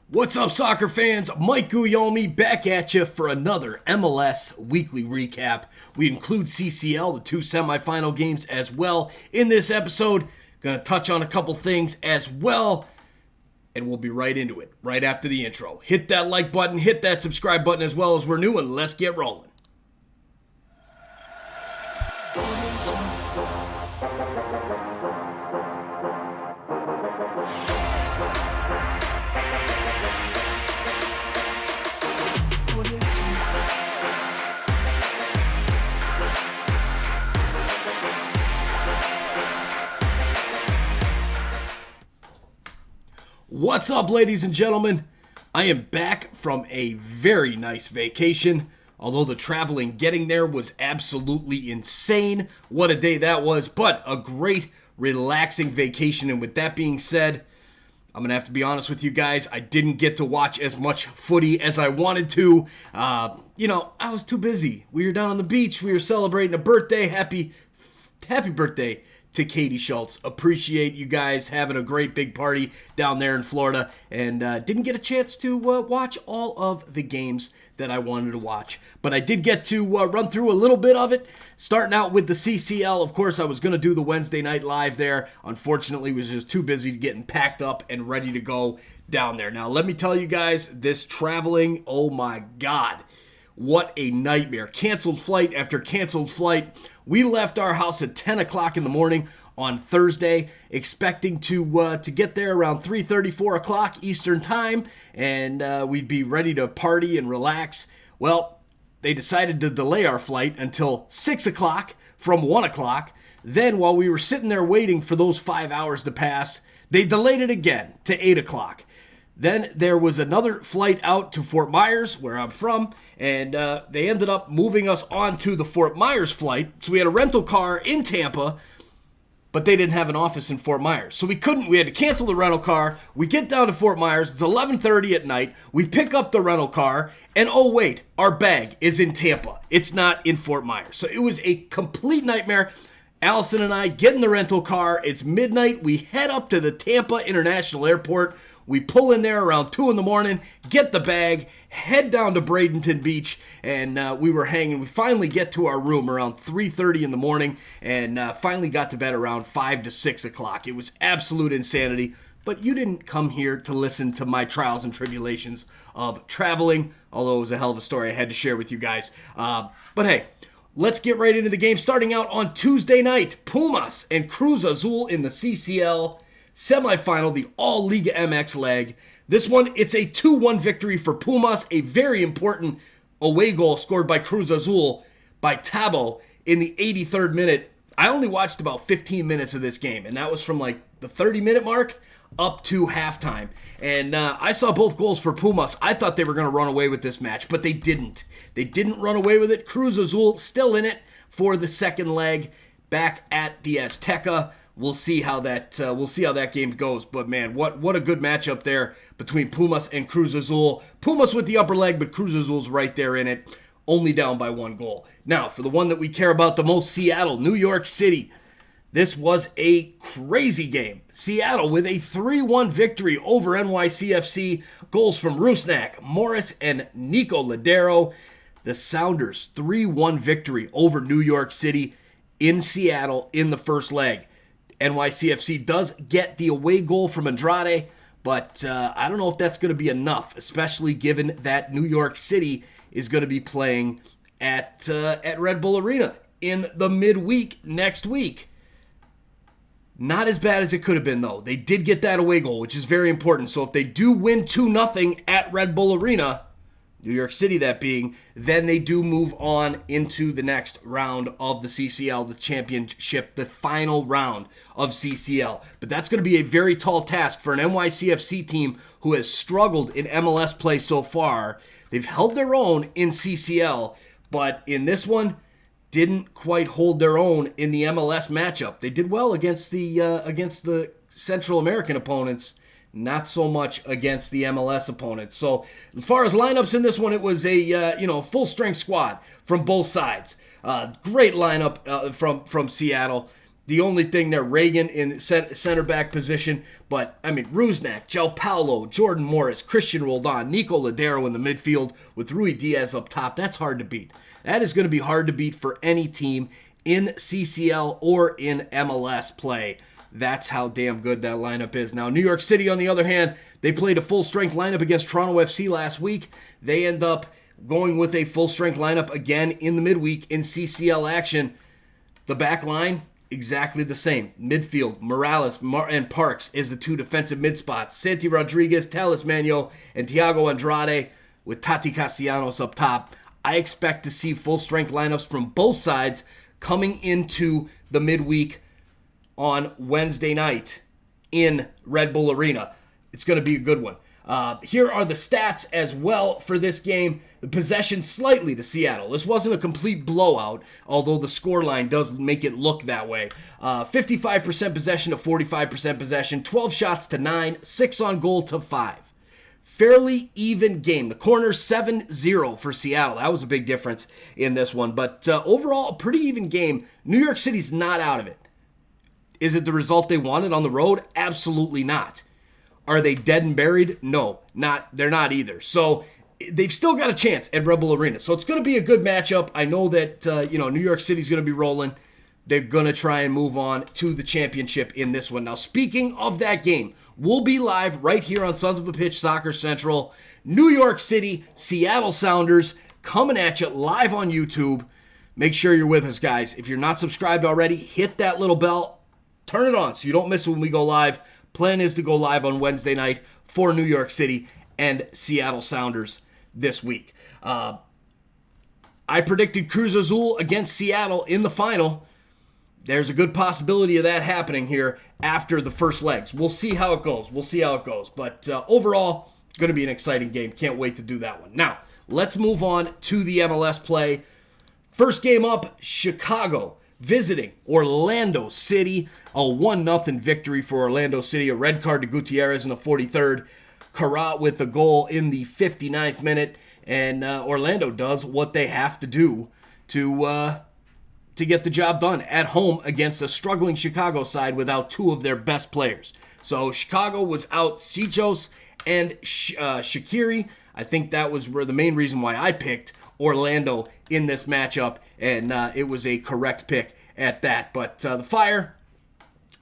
What's up, soccer fans? Mike Guglielmi back at you for another MLS weekly recap. We include CCL, the two semifinal games as well in this episode. Going to touch on a couple things as well, and we'll be right into it right after the intro. Hit that like button, hit that subscribe button as well as we're new, and let's get rolling. What's up, ladies and gentlemen? I am back from a very nice vacation. Although the traveling getting there was absolutely insane. What a day that was, but a great, relaxing vacation. And with that being said, I'm going to have to be honest with you guys. I didn't get to watch as much footy as I wanted to. I was too busy. We were down on the beach. We were celebrating a birthday. Happy birthday to Katie Schultz. Appreciate you guys having a great big party down there in Florida, and didn't get a chance to watch all of the games that I wanted to watch, but I did get to run through a little bit of it, starting out with the CCL. Of course, I was going to do the Wednesday night live there. Unfortunately, was just too busy getting packed up and ready to go down there. Now, let me tell you guys, this traveling, oh my God, what a nightmare. Canceled flight after canceled flight. We left our house at 10 o'clock in the morning on Thursday, expecting to get there around 3:30, 4 o'clock Eastern time, and we'd be ready to party and relax. Well, they decided to delay our flight until 6 o'clock from 1 o'clock. Then, while we were sitting there waiting for those 5 hours to pass, they delayed it again to 8 o'clock. Then there was another flight out to Fort Myers, where I'm from, and they ended up moving us on to the Fort Myers flight. So we had a rental car in Tampa, but they didn't have an office in Fort Myers. So we had to cancel the rental car. We get down to Fort Myers. It's 11:30 at night. We pick up the rental car, and oh wait, our bag is in Tampa. It's not in Fort Myers. So it was a complete nightmare. Allison and I get in the rental car. It's midnight. We head up to the Tampa International Airport. We pull in there around 2 in the morning, get the bag, head down to Bradenton Beach, and we were hanging. We finally get to our room around 3:30 in the morning, and finally got to bed around 5 to 6 o'clock. It was absolute insanity, but you didn't come here to listen to my trials and tribulations of traveling, although it was a hell of a story I had to share with you guys. But hey, let's get right into the game. Starting out on Tuesday night, Pumas and Cruz Azul in the CCL semifinal, the All-Liga MX leg. This one, it's a 2-1 victory for Pumas, a very important away goal scored by Cruz Azul by Tabo in the 83rd minute. I only watched about 15 minutes of this game, and that was from like the 30-minute mark up to halftime. And I saw both goals for Pumas. I thought they were going to run away with this match, but they didn't. They didn't run away with it. Cruz Azul still in it for the second leg back at the Azteca. We'll see how that game goes. But man, what a good matchup there between Pumas and Cruz Azul. Pumas with the upper leg, but Cruz Azul's right there in it, only down by one goal. Now, for the one that we care about the most, Seattle, New York City. This was a crazy game. Seattle with a 3-1 victory over NYCFC. Goals from Rusnak, Morris, and Nico Ladero. The Sounders, 3-1 victory over New York City in Seattle in the first leg. NYCFC does get the away goal from Andrade, but I don't know if that's going to be enough, especially given that New York City is going to be playing at Red Bull Arena in the midweek next week. Not as bad as it could have been, though. They did get that away goal, which is very important. So if they do win 2-0 at Red Bull Arena, New York City that being, then they do move on into the next round of the CCL, the championship, the final round of CCL. But that's going to be a very tall task for an NYCFC team who has struggled in MLS play so far. They've held their own in CCL, but in this one, didn't quite hold their own in the MLS matchup. They did well against the Central American opponents, not so much against the MLS opponents. So as far as lineups in this one, it was a full-strength squad from both sides. Great lineup from Seattle. The only thing there, Reagan in center back position. But, I mean, Rusnak, Jall Paulo, Jordan Morris, Christian Roldan, Nico Ladero in the midfield with Rui Diaz up top. That's hard to beat. That is going to be hard to beat for any team in CCL or in MLS play. That's how damn good that lineup is. Now, New York City, on the other hand, they played a full-strength lineup against Toronto FC last week. They end up going with a full-strength lineup again in the midweek in CCL action. The back line, exactly the same. Midfield, Morales and Parks is the two defensive mid-spots. Santi Rodriguez, Talis Magno, and Thiago Andrade with Tati Castellanos up top. I expect to see full-strength lineups from both sides coming into the midweek on Wednesday night in Red Bull Arena. It's going to be a good one. Here are the stats as well for this game. The possession slightly to Seattle. This wasn't a complete blowout, although the scoreline does make it look that way. 55% possession to 45% possession, 12 shots to 9, 6 on goal to 5. Fairly even game. The corners 7-0 for Seattle. That was a big difference in this one. But overall, a pretty even game. New York City's not out of it. Is it the result they wanted on the road? Absolutely not. Are they dead and buried? No, they're not either. So they've still got a chance at Red Bull Arena. So it's going to be a good matchup. I know that New York City's going to be rolling. They're going to try and move on to the championship in this one. Now, speaking of that game, we'll be live right here on Sons of a Pitch Soccer Central. New York City, Seattle Sounders coming at you live on YouTube. Make sure you're with us, guys. If you're not subscribed already, hit that little bell. Turn it on so you don't miss it when we go live. Plan is to go live on Wednesday night for New York City and Seattle Sounders this week. I predicted Cruz Azul against Seattle in the final. There's a good possibility of that happening here after the first legs. We'll see how it goes. But overall, going to be an exciting game. Can't wait to do that one. Now, let's move on to the MLS play. First game up, Chicago visiting Orlando City. A 1-0 victory for Orlando City. A red card to Gutierrez in the 43rd. Carrat with the goal in the 59th minute. And Orlando does what they have to do to get the job done at home against a struggling Chicago side without two of their best players. So Chicago was out Sichos and Shaqiri. I think that was the main reason why I picked Orlando in this matchup, and it was a correct pick at that. But the Fire,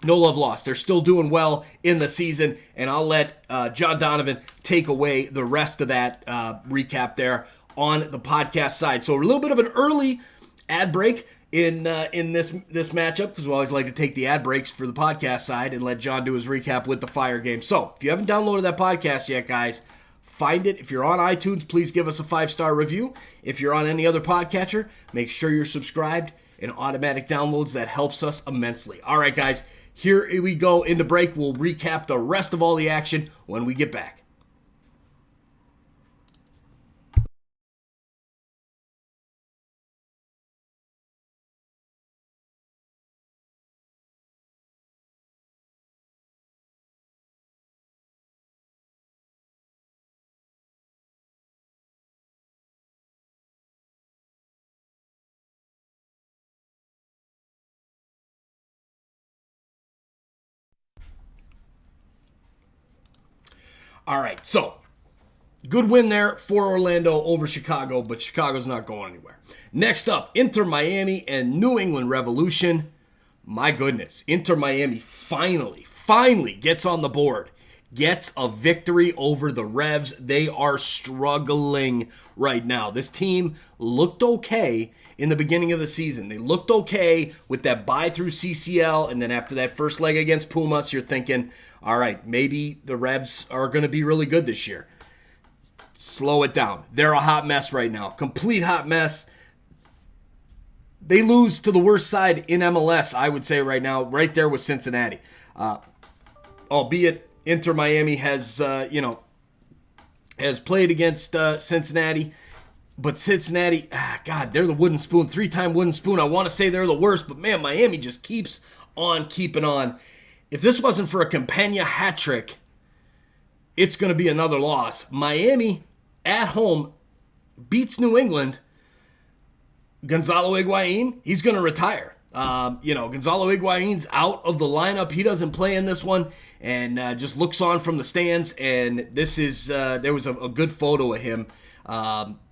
no love lost. They're still doing well in the season, and I'll let John Donovan take away the rest of that recap there on the podcast side. So a little bit of an early ad break in this matchup, because we always like to take the ad breaks for the podcast side and let John do his recap with the Fire game. So if you haven't downloaded that podcast yet, guys, find it. If you're on iTunes, please give us a 5-star review. If you're on any other podcatcher, make sure you're subscribed and automatic downloads. That helps us immensely. All right, guys, here we go into break. We'll recap the rest of all the action when we get back. All right, so good win there for Orlando over Chicago, but Chicago's not going anywhere. Next up, Inter Miami and New England Revolution. My goodness, Inter Miami finally gets on the board, gets a victory over the Revs. They are struggling right now. This team looked okay in the beginning of the season. They looked okay with that bye through CCL, and then after that first leg against Pumas, you're thinking, all right, maybe the Revs are going to be really good this year. Slow it down. They're a hot mess right now. Complete hot mess. They lose to the worst side in MLS, I would say right now, right there with Cincinnati. Albeit Inter Miami has played against Cincinnati, but Cincinnati, God, they're the wooden spoon, 3-time wooden spoon. I want to say they're the worst, but man, Miami just keeps on keeping on. If this wasn't for a Campagna hat trick, it's going to be another loss. Miami at home beats New England. Gonzalo Higuain, he's going to retire. Gonzalo Higuain's out of the lineup. He doesn't play in this one and just looks on from the stands. And this is, there was a good photo of him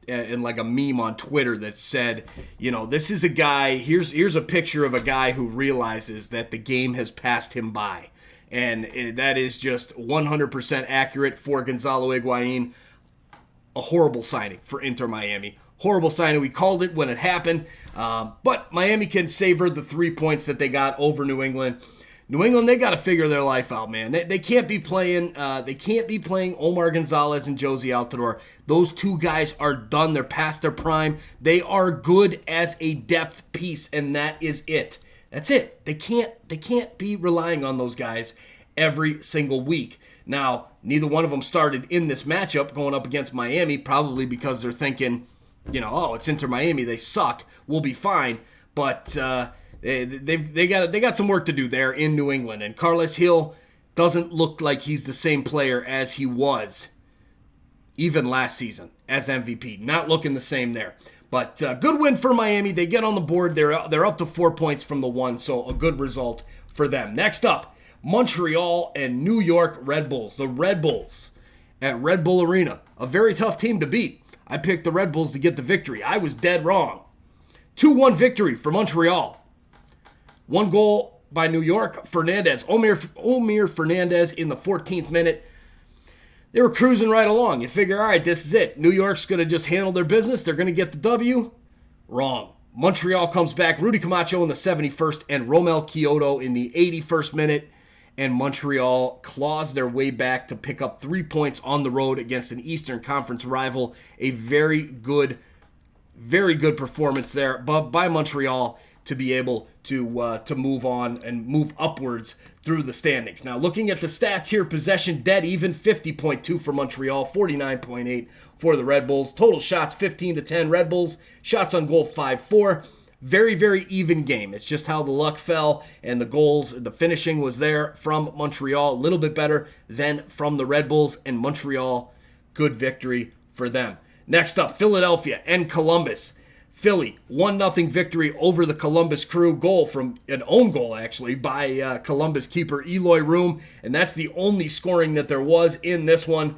in like a meme on Twitter that said, this is a guy, here's a picture of a guy who realizes that the game has passed him by. And that is just 100% accurate for Gonzalo Higuain. A horrible signing for Inter Miami. Horrible signing. We called it when it happened. But Miami can savor the 3 points that they got over New England. New England, they got to figure their life out, man. They can't be playing. They can't be playing Omar Gonzalez and Josie Altidore. Those two guys are done. They're past their prime. They are good as a depth piece, and that is it. That's it. They can't be relying on those guys every single week. Now, neither one of them started in this matchup going up against Miami, probably because they're thinking, it's Inter Miami, they suck, we'll be fine. But they got some work to do there in New England. And Carles Hill doesn't look like he's the same player as he was even last season as MVP. Not looking the same there. But good win for Miami. They get on the board. They're up to 4 points from the one, so a good result for them. Next up, Montreal and New York Red Bulls. The Red Bulls at Red Bull Arena. A very tough team to beat. I picked the Red Bulls to get the victory. I was dead wrong. 2-1 victory for Montreal. 1 goal by New York, Fernandez. Omir Fernandez in the 14th minute. They were cruising right along. You figure, all right, this is it. New York's going to just handle their business. They're going to get the W. Wrong. Montreal comes back. Rudy Camacho in the 71st and Romel Kyoto in the 81st minute. And Montreal claws their way back to pick up 3 points on the road against an Eastern Conference rival. A very good performance there by Montreal to be able to move on and move upwards through the standings. Now, looking at the stats here, possession dead even, 50.2 for Montreal, 49.8 for the Red Bulls. Total shots, 15-10 Red Bulls. Shots on goal, 5-4. Very, very even game. It's just how the luck fell and the goals, the finishing was there from Montreal. A little bit better than from the Red Bulls, and Montreal, good victory for them. Next up, Philadelphia and Columbus. Philly, 1-0 victory over the Columbus Crew. Goal from an own goal, actually, by Columbus keeper Eloy Room. And that's the only scoring that there was in this one.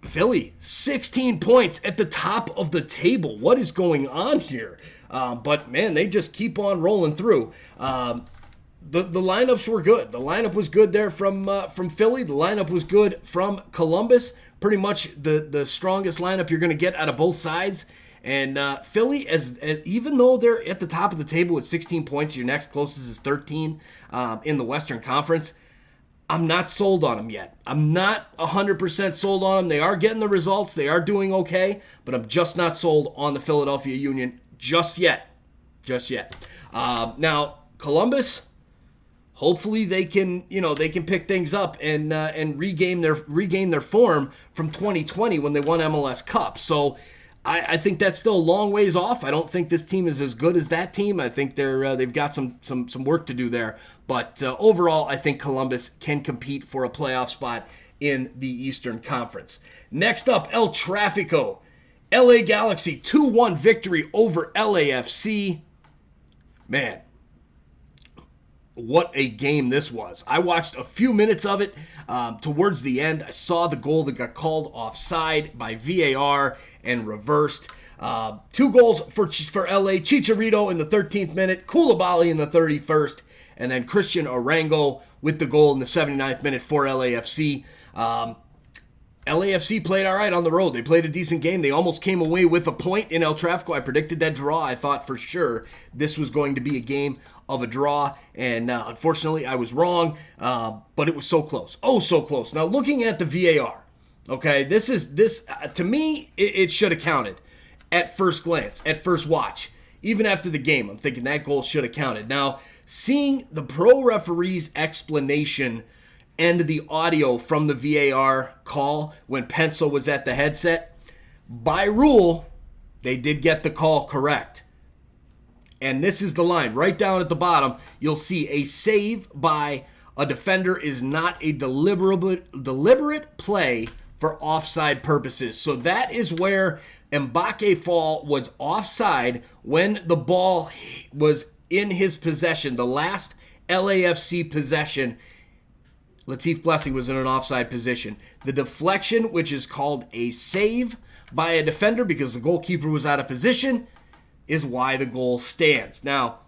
Philly, 16 points at the top of the table. What is going on here? But, man, they just keep on rolling through. The lineups were good. The lineup was good there from Philly. The lineup was good from Columbus. Pretty much the strongest lineup you're going to get out of both sides. And Philly, as even though they're at the top of the table with 16 points, your next closest is 13 in the Western Conference, I'm not sold on them yet. I'm not 100% sold on them. They are getting the results. They are doing okay, but I'm just not sold on the Philadelphia Union just yet. Now, Columbus, hopefully they can pick things up and regain their form from 2020 when they won MLS Cup. So I think that's still a long ways off. I don't think this team is as good as that team. I think they've got some work to do there. But overall, I think Columbus can compete for a playoff spot in the Eastern Conference. Next up, El Tráfico. LA Galaxy, 2-1 victory over LAFC. Man, what a game this was. I watched a few minutes of it. Towards the end, I saw the goal that got called offside by VAR and reversed. 2 goals for LA. Chicharito in the 13th minute, Koulibaly in the 31st, and then Christian Arango with the goal in the 79th minute for LAFC. LAFC played all right on the road. They played a decent game. They almost came away with a point in El Tráfico. I predicted that draw. I thought for sure this was going to be a game of a draw, and unfortunately I was wrong, but it was so close. Oh, so close. Now, looking at the VAR, okay, this to me, it should have counted at first glance, at first watch. Even after the game, I'm thinking that goal should have counted. Now, seeing the pro referee's explanation and the audio from the VAR call when Pencil was at the headset, by rule, they did get the call correct. And this is the line. Right down at the bottom, you'll see a save by a defender is not a deliberate play for offside purposes. So that is where Mbake Fall was offside when the ball was in his possession, the last LAFC possession, Latif Blessing was in an offside position. The deflection, which is called a save by a defender because the goalkeeper was out of position, is why the goal stands. Now,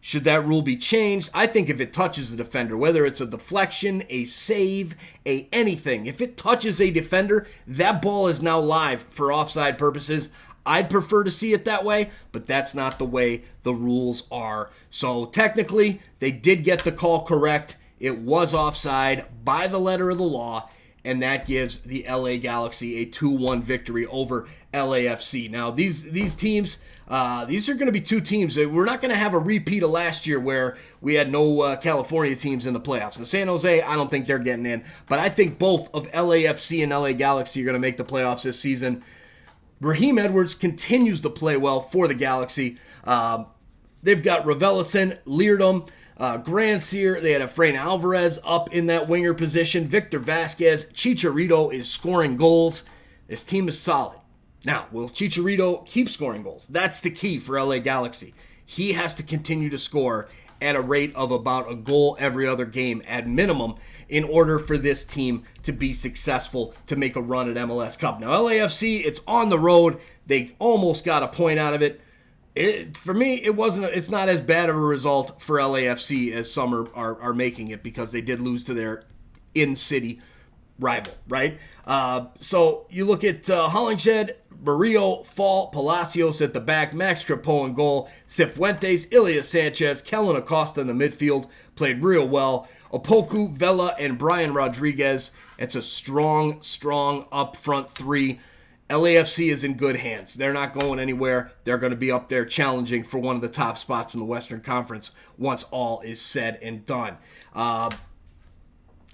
should that rule be changed? I think if it touches the defender, whether it's a deflection, a save, anything, if it touches a defender, that ball is now live for offside purposes. I'd prefer to see it that way, but that's not the way the rules are. So technically, they did get the call correct. It was offside by the letter of the law, and that gives the LA Galaxy a 2-1 victory over LAFC. Now, these teams, these are going to be two teams. We're not going to have a repeat of last year where we had no California teams in the playoffs. And San Jose, I don't think they're getting in. But I think both of LAFC and LA Galaxy are going to make the playoffs this season. Raheem Edwards continues to play well for the Galaxy. They've got Raveloson, Leardom, Grandsir. They had Efrain Alvarez up in that winger position. Victor Vasquez. Chicharito is scoring goals. This team is solid. Now, will Chicharito keep scoring goals? That's the key for LA Galaxy. He has to continue to score at a rate of about a goal every other game at minimum in order for this team to be successful to make a run at MLS Cup. Now, LAFC, it's on the road. They almost got a point out of it. For me, it's not as bad of a result for LAFC as some are making it because they did lose to their in-city rival, right? So you look at Hollingshed, Murillo, Fall, Palacios at the back, Max Crepeau in goal, Cifuentes, Ilya Sanchez, Kellen Acosta in the midfield, played real well. Opoku, Vela, and Brian Rodriguez. It's a strong up front three. LAFC is in good hands. They're not going anywhere. They're going to be up there challenging for one of the top spots in the Western Conference once all is said and done.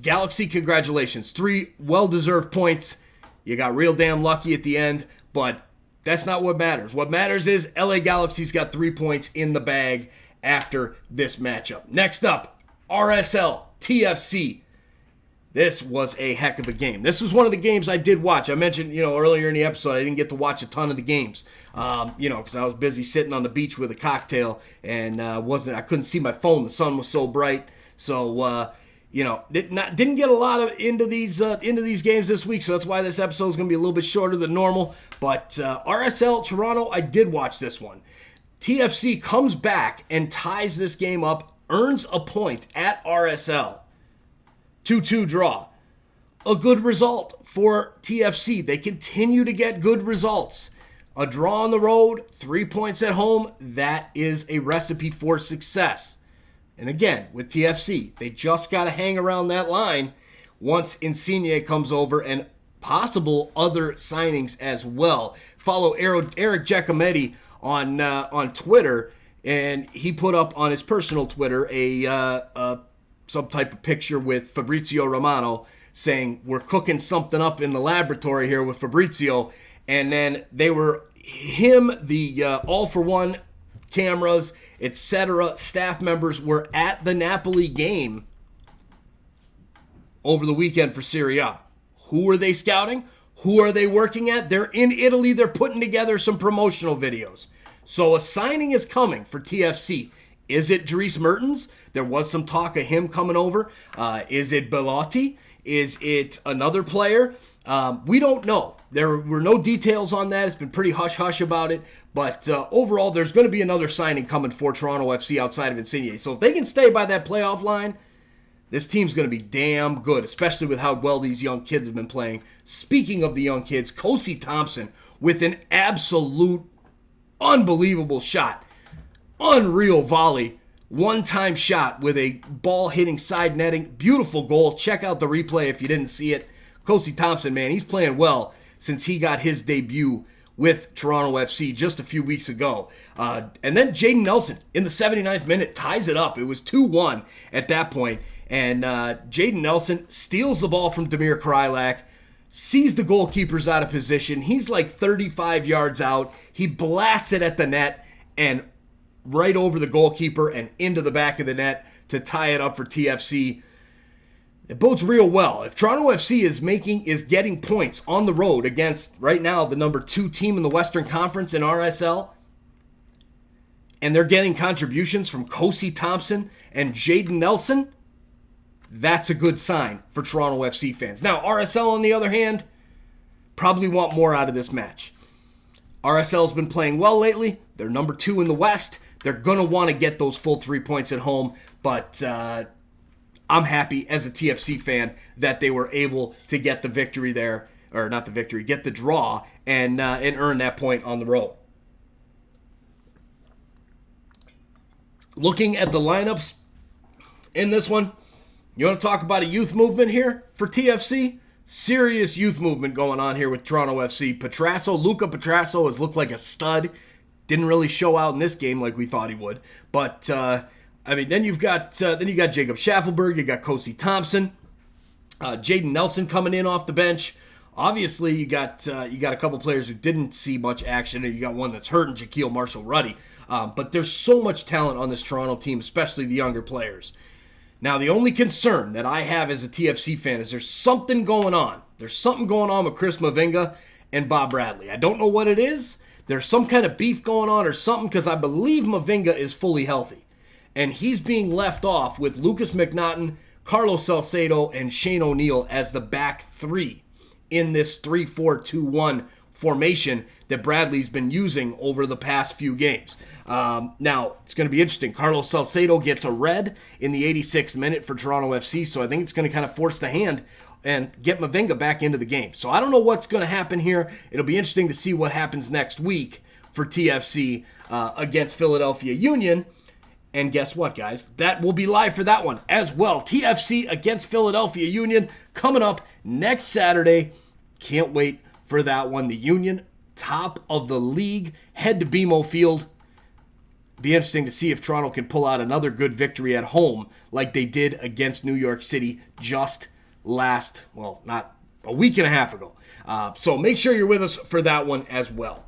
Galaxy, congratulations. 3 well-deserved points. You got real damn lucky at the end, but that's not what matters. What matters is LA Galaxy's got 3 points in the bag after this matchup. Next up, RSL, TFC. This was a heck of a game. This was one of the games I did watch. I mentioned, earlier in the episode, I didn't get to watch a ton of the games, because I was busy sitting on the beach with a cocktail and I couldn't see my phone. The sun was so bright. So, didn't get a lot into these games this week. So that's why this episode is going to be a little bit shorter than normal. But RSL Toronto, I did watch this one. TFC comes back and ties this game up, earns a point at RSL. 2-2 draw. A good result for TFC. They continue to get good results. A draw on the road, 3 points at home, that is a recipe for success. And again, with TFC, they just got to hang around that line once Insigne comes over and possible other signings as well. Follow Eric Giacometti on Twitter, and he put up on his personal Twitter some type of picture with Fabrizio Romano saying, we're cooking something up in the laboratory here with Fabrizio. And then the All for One cameras, etc., staff members were at the Napoli game over the weekend for Serie A. Who are they scouting? Who are they working at? They're in Italy. They're putting together some promotional videos. So a signing is coming for TFC. Is it Dries Mertens? There was some talk of him coming over. Is it Belotti? Is it another player? We don't know. There were no details on that. It's been pretty hush-hush about it. But overall, there's going to be another signing coming for Toronto FC outside of Insigne. So if they can stay by that playoff line, this team's going to be damn good, especially with how well these young kids have been playing. Speaking of the young kids, Kosi Thompson with an absolute unbelievable shot. Unreal volley, one-time shot with a ball hitting side netting. Beautiful goal. Check out the replay if you didn't see it. Kosi Thompson, man, he's playing well since he got his debut with Toronto FC just a few weeks ago. And then Jaden Nelson in the 79th minute ties it up. It was 2-1 at that point. And Jaden Nelson steals the ball from Damir Krylak, sees the goalkeepers out of position. He's like 35 yards out. He blasts it at the net and right over the goalkeeper and into the back of the net to tie it up for TFC. It bodes real well. If Toronto FC is getting points on the road against right now the number 2 team in the Western Conference in RSL, and they're getting contributions from Kosi Thompson and Jaden Nelson, that's a good sign for Toronto FC fans. Now, RSL, on the other hand, probably want more out of this match. RSL's been playing well lately. They're number 2 in the West. They're going to want to get those full 3 points at home, but I'm happy as a TFC fan that they were able to get the victory there, or not the victory, get the draw and earn that point on the road. Looking at the lineups in this one, you want to talk about a youth movement here for TFC? Serious youth movement going on here with Toronto FC. Luca Petrasso has looked like a stud. Didn't really show out in this game like we thought he would. But, then you've got Jacob Schaffelberg, you got Kosi Thompson, Jaden Nelson coming in off the bench. Obviously, you got a couple players who didn't see much action, and you got one that's hurt in Jaquil Marshall-Ruddy. But there's so much talent on this Toronto team, especially the younger players. Now, the only concern that I have as a TFC fan is there's something going on. There's something going on with Chris Mavinga and Bob Bradley. I don't know what it is. There's some kind of beef going on or something, because I believe Mavinga is fully healthy. And he's being left off with Lucas McNaughton, Carlos Salcedo, and Shane O'Neill as the back 3 in this 3-4-2-1 formation that Bradley's been using over the past few games. Now, it's going to be interesting. Carlos Salcedo gets a red in the 86th minute for Toronto FC, so I think it's going to kind of force the hand and get Mavinga back into the game. So I don't know what's going to happen here. It'll be interesting to see what happens next week for TFC against Philadelphia Union. And guess what, guys? That will be live for that one as well. TFC against Philadelphia Union coming up next Saturday. Can't wait for that one. The Union, top of the league, head to BMO Field. Be interesting to see if Toronto can pull out another good victory at home like they did against New York City just not a week and a half ago. So make sure you're with us for that one as well.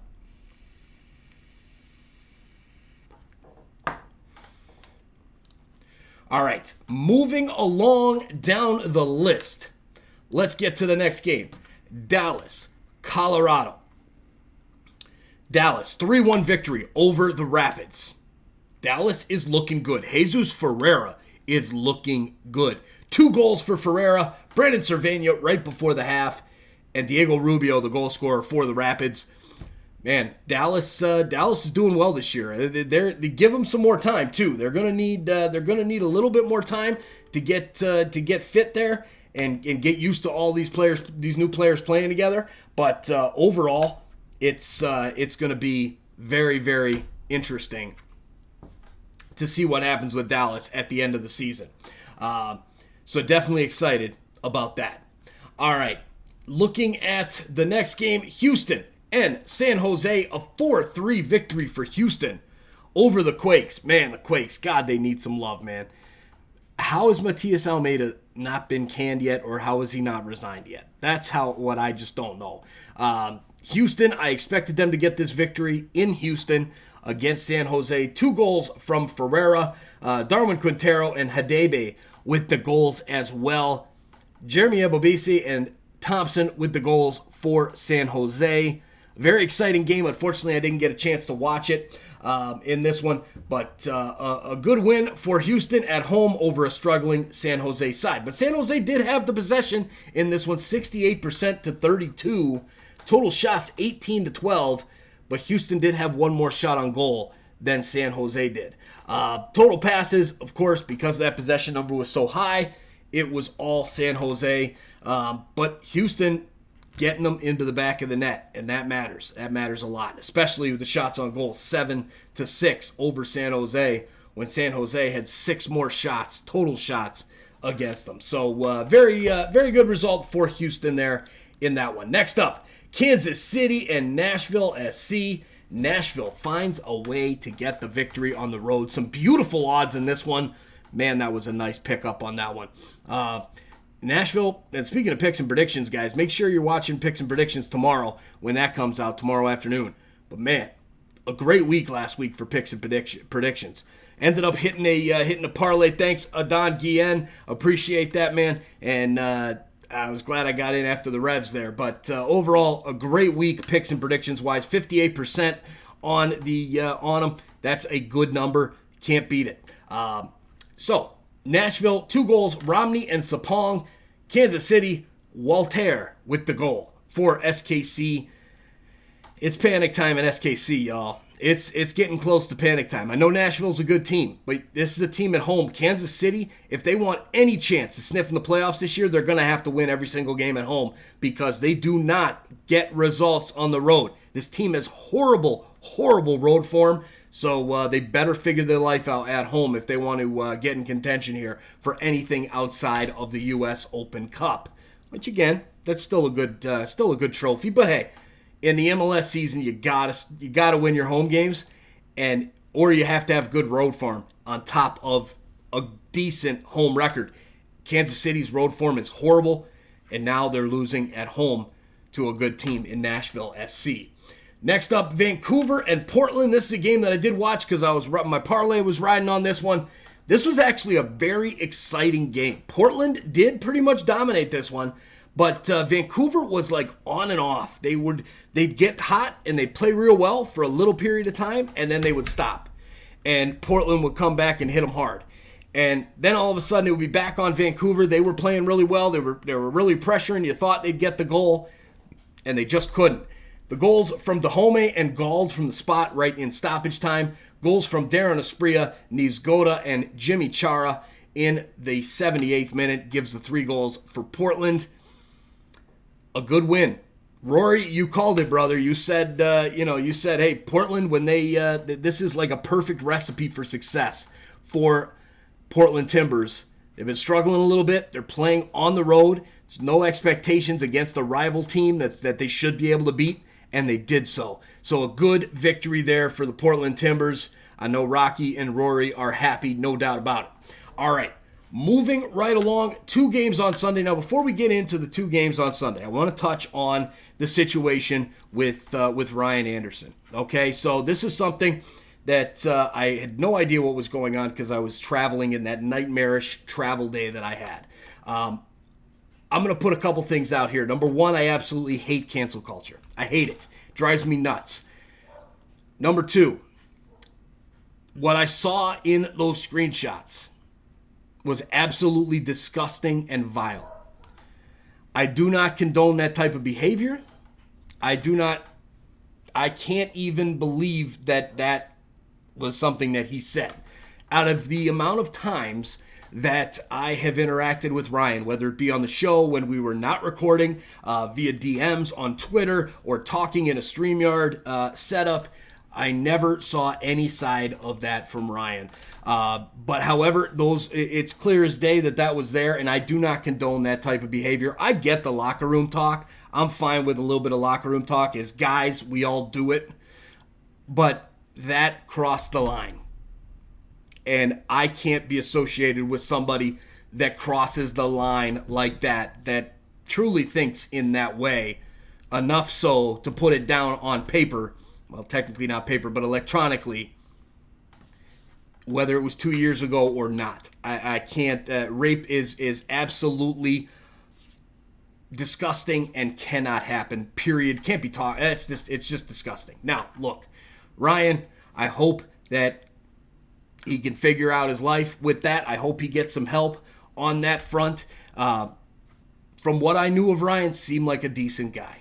All right, moving along down the list. Let's get to the next game. Dallas, Colorado. Dallas, 3-1 victory over the Rapids. Dallas is looking good. Jesus Ferreira is looking good. 2 goals for Ferreira, Brandon Cervena right before the half, and Diego Rubio, the goal scorer for the Rapids. Man, Dallas is doing well this year. They give them some more time too. They're gonna need a little bit more time to get fit there and get used to all these new players playing together. But overall, it's gonna be very, very interesting to see what happens with Dallas at the end of the season. So definitely excited about that. All right, looking at the next game, Houston and San Jose, a 4-3 victory for Houston over the Quakes. Man, the Quakes, God, they need some love, man. How has Matias Almeida not been canned yet, or how has he not resigned yet? That's what I just don't know. Houston, I expected them to get this victory in Houston against San Jose. 2 goals from Ferreira, Darwin Quintero, and Hadebe with the goals as well. Jeremy Ebobisi and Thompson with the goals for San Jose. Very exciting game. Unfortunately, I didn't get a chance to watch it in this one, but a good win for Houston at home over a struggling San Jose side. But San Jose did have the possession in this one, 68% to 32. Total shots, 18 to 12, but Houston did have one more shot on goal than San Jose did. Total passes, of course, because that possession number was so high, it was all San Jose. But Houston getting them into the back of the net, and that matters. That matters a lot, especially with the shots on goal, 7-6 over San Jose, when San Jose had 6 more shots, total shots against them. So very good result for Houston there in that one. Next up, Kansas City and Nashville SC. Nashville finds a way to get the victory on the road. Some beautiful odds in this one. Man, that was a nice pickup on that one. Nashville, and speaking of picks and predictions, guys, make sure you're watching picks and predictions tomorrow when that comes out tomorrow afternoon. But man, a great week last week for picks and predictions. Ended up hitting a parlay. Thanks, Adon Guillen. Appreciate that, man. And I was glad I got in after the Revs there. But overall, a great week picks and predictions wise. 58% on them. That's a good number. Can't beat it. So, Nashville, 2 goals, Romney and Sapong. Kansas City, Walter with the goal for SKC. It's panic time at SKC, y'all. It's getting close to panic time. I know Nashville's a good team, but this is a team at home. Kansas City, if they want any chance to sniff in the playoffs this year, they're going to have to win every single game at home because they do not get results on the road. This team has horrible, horrible road form, so they better figure their life out at home if they want to get in contention here for anything outside of the U.S. Open Cup. Which, again, that's still a good trophy. But, hey, in the MLS season, you gotta win your home games, or you have to have good road form on top of a decent home record. Kansas City's road form is horrible, and now they're losing at home to a good team in Nashville SC. Next up, Vancouver and Portland. This is a game that I did watch because my parlay was riding on this one. This was actually a very exciting game. Portland did pretty much dominate this one. But Vancouver was like on and off. They'd get hot and they'd play real well for a little period of time, and then they would stop. And Portland would come back and hit them hard. And then all of a sudden it would be back on Vancouver. They were playing really well. They were really pressuring. You thought they'd get the goal, and they just couldn't. The goals from Dahome and Gald from the spot right in stoppage time. Goals from Darren Asprilla, Nizgoda, and Jimmy Chara in the 78th minute gives the 3 goals for Portland. A good win. Rory, you called it, brother. You said, hey, Portland, when this is like a perfect recipe for success for Portland Timbers. They've been struggling a little bit. They're playing on the road. There's no expectations against a rival team that they should be able to beat, and they did so. So a good victory there for the Portland Timbers. I know Rocky and Rory are happy, no doubt about it. All right. Moving right along, 2 games on Sunday. Now, before we get into the 2 games on Sunday, I want to touch on the situation with Ryan Anderson. Okay, so this is something that I had no idea what was going on because I was traveling in that nightmarish travel day that I had. I'm going to put a couple things out here. Number 1, I absolutely hate cancel culture. I hate it. It drives me nuts. Number 2, what I saw in those screenshots was absolutely disgusting and vile. I do not condone that type of behavior. I can't even believe that was something that he said. Out of the amount of times that I have interacted with Ryan, whether it be on the show when we were not recording, via DMs on Twitter, or talking in a StreamYard setup, I never saw any side of that from Ryan. But however, it's clear as day that was there, and I do not condone that type of behavior. I get the locker room talk. I'm fine with a little bit of locker room talk. As guys, we all do it. But that crossed the line. And I can't be associated with somebody that crosses the line like that truly thinks in that way, enough so to put it down on paper. Well, technically not paper, but electronically, whether it was 2 years ago or not. I can't. Rape is absolutely disgusting and cannot happen, period. Can't be taught. It's just disgusting. Now, look, Ryan, I hope that he can figure out his life with that. I hope he gets some help on that front. From what I knew of Ryan, seemed like a decent guy.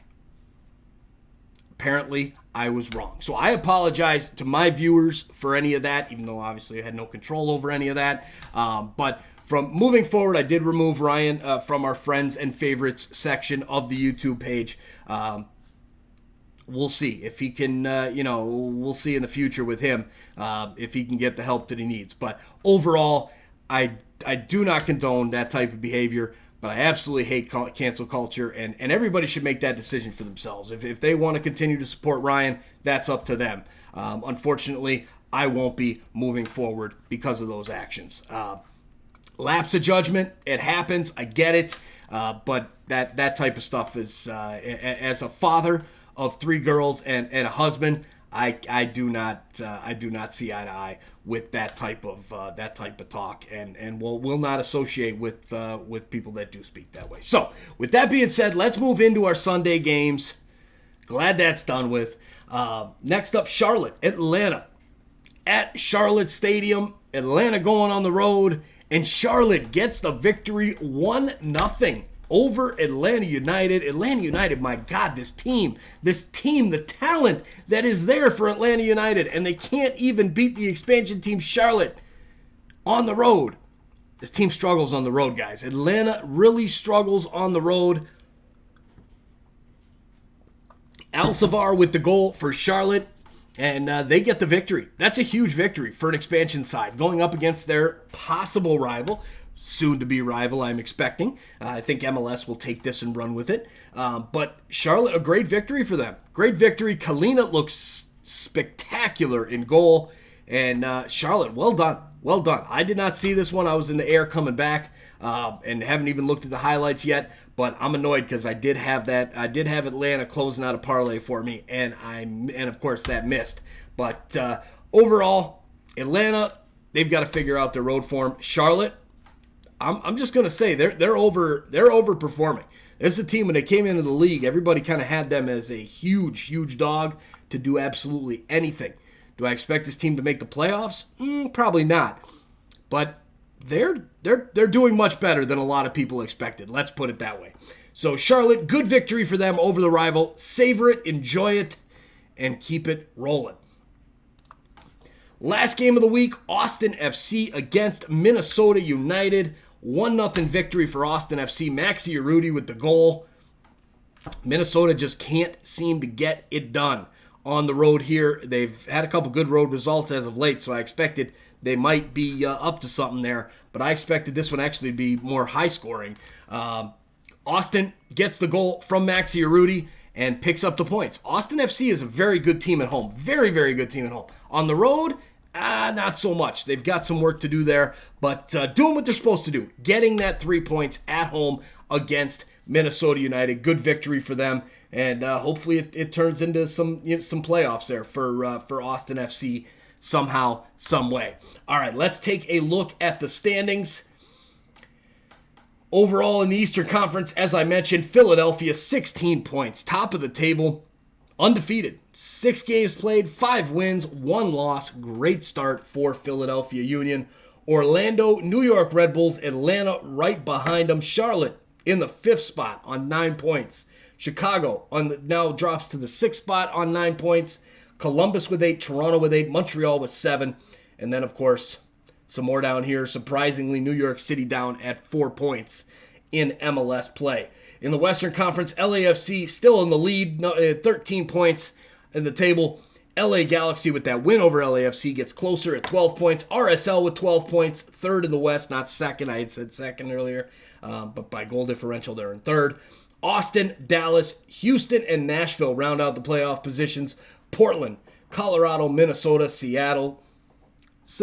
Apparently, I was wrong. So I apologize to my viewers for any of that, even though obviously I had no control over any of that. But from moving forward, I did remove Ryan from our friends and favorites section of the YouTube page. We'll see if he can, we'll see in the future with him if he can get the help that he needs. But overall, I do not condone that type of behavior. But I absolutely hate cancel culture, and everybody should make that decision for themselves. If they want to continue to support Ryan, that's up to them. Unfortunately, I won't be moving forward because of those actions. Lapse of judgment, it happens. I get it. But that type of stuff is, as a father of 3 girls and a husband, I do not see eye to eye with that type of talk, and will not associate with people that do speak that way. So, with that being said, let's move into our Sunday games. Glad that's done with. Next up, Charlotte, Atlanta. at Charlotte Stadium. Atlanta going on the road, and Charlotte gets the victory 1-0 over Atlanta United. Atlanta United, my God, this team, the talent that is there for Atlanta United, and they can't even beat the expansion team Charlotte on the road. This team struggles on the road, guys. Atlanta really struggles on the road. Alcivar with the goal for Charlotte, and they get the victory. That's a huge victory for an expansion side, going up against their possible rival, soon-to-be rival, I'm expecting. I think MLS will take this and run with it. But Charlotte, a great victory for them. Great victory. Kalina looks spectacular in goal. And Charlotte, well done. Well done. I did not see this one. I was in the air coming back and haven't even looked at the highlights yet. But I'm annoyed because I did have Atlanta closing out a parlay for me, and of course that missed. But overall, Atlanta, they've got to figure out their road form. Charlotte, I'm just gonna say they're overperforming. This is a team when they came into the league, everybody kind of had them as a huge dog to do absolutely anything. Do I expect this team to make the playoffs? Probably not. But they're doing much better than a lot of people expected. Let's put it that way. So Charlotte, good victory for them over the rival. Savor it, enjoy it, and keep it rolling. Last game of the week, Austin FC against Minnesota United. 1-0 victory for Austin FC. Maxi Urruti with the goal. Minnesota just can't seem to get it done on the road here. They've had a couple good road results as of late, so I expected they might be up to something there, but I expected this one actually to be more high-scoring. Austin gets the goal from Maxi Urruti and picks up the points. Austin FC is a very good team at home. Very, very good team at home. On the road, not so much. They've got some work to do there, but doing what they're supposed to do. Getting that 3 points at home against Minnesota United. Good victory for them, and hopefully it turns into some playoffs there for Austin FC somehow, some way. All right, let's take a look at the standings. Overall in the Eastern Conference, as I mentioned, Philadelphia 16 points, top of the table, undefeated. 6 games played, 5 wins, 1 loss. Great start for Philadelphia Union. Orlando, New York Red Bulls, Atlanta right behind them. Charlotte in the 5th spot on 9 points. Chicago now drops to the 6th spot on 9 points. Columbus with 8, Toronto with 8, Montreal with 7. And then, of course, some more down here. Surprisingly, New York City down at 4 points in MLS play. In the Western Conference, LAFC still in the lead, 13 points in the table. LA Galaxy with that win over LAFC gets closer at 12 points. RSL with 12 points, third in the West, not second. I had said second earlier, but by goal differential, they're in third. Austin, Dallas, Houston, and Nashville round out the playoff positions. Portland, Colorado, Minnesota, Seattle. There's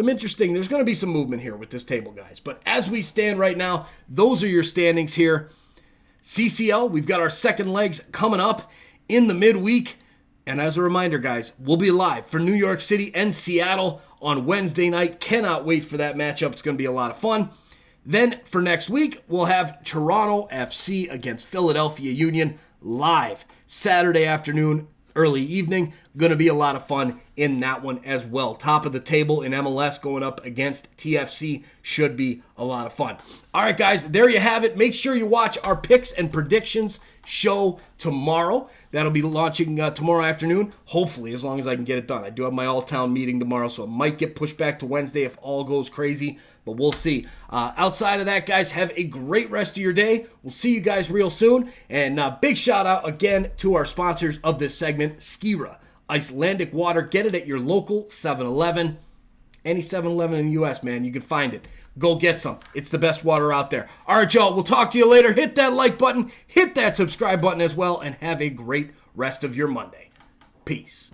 going to be some movement here with this table, guys. But as we stand right now, those are your standings here. CCL, we've got our second legs coming up in the midweek. And as a reminder, guys, we'll be live for New York City and Seattle on Wednesday night. Cannot wait for that matchup. It's going to be a lot of fun. Then for next week, we'll have Toronto FC against Philadelphia Union live Saturday afternoon, early evening. Going to be a lot of fun in that one as well. Top of the table in MLS going up against TFC should be a lot of fun. All right, guys, there you have it. Make sure you watch our picks and predictions show tomorrow. That'll be launching tomorrow afternoon, hopefully, as long as I can get it done. I do have my all-town meeting tomorrow, so it might get pushed back to Wednesday if all goes crazy, but we'll see. Outside of that, guys, have a great rest of your day. We'll see you guys real soon, and big shout-out again to our sponsors of this segment, Skira. Icelandic water. Get it at your local 7-Eleven. Any 7-Eleven in the U.S., man, you can find it. Go get some. It's the best water out there. All right, y'all, we'll talk to you later. Hit that like button. Hit that subscribe button as well, and have a great rest of your Monday. Peace.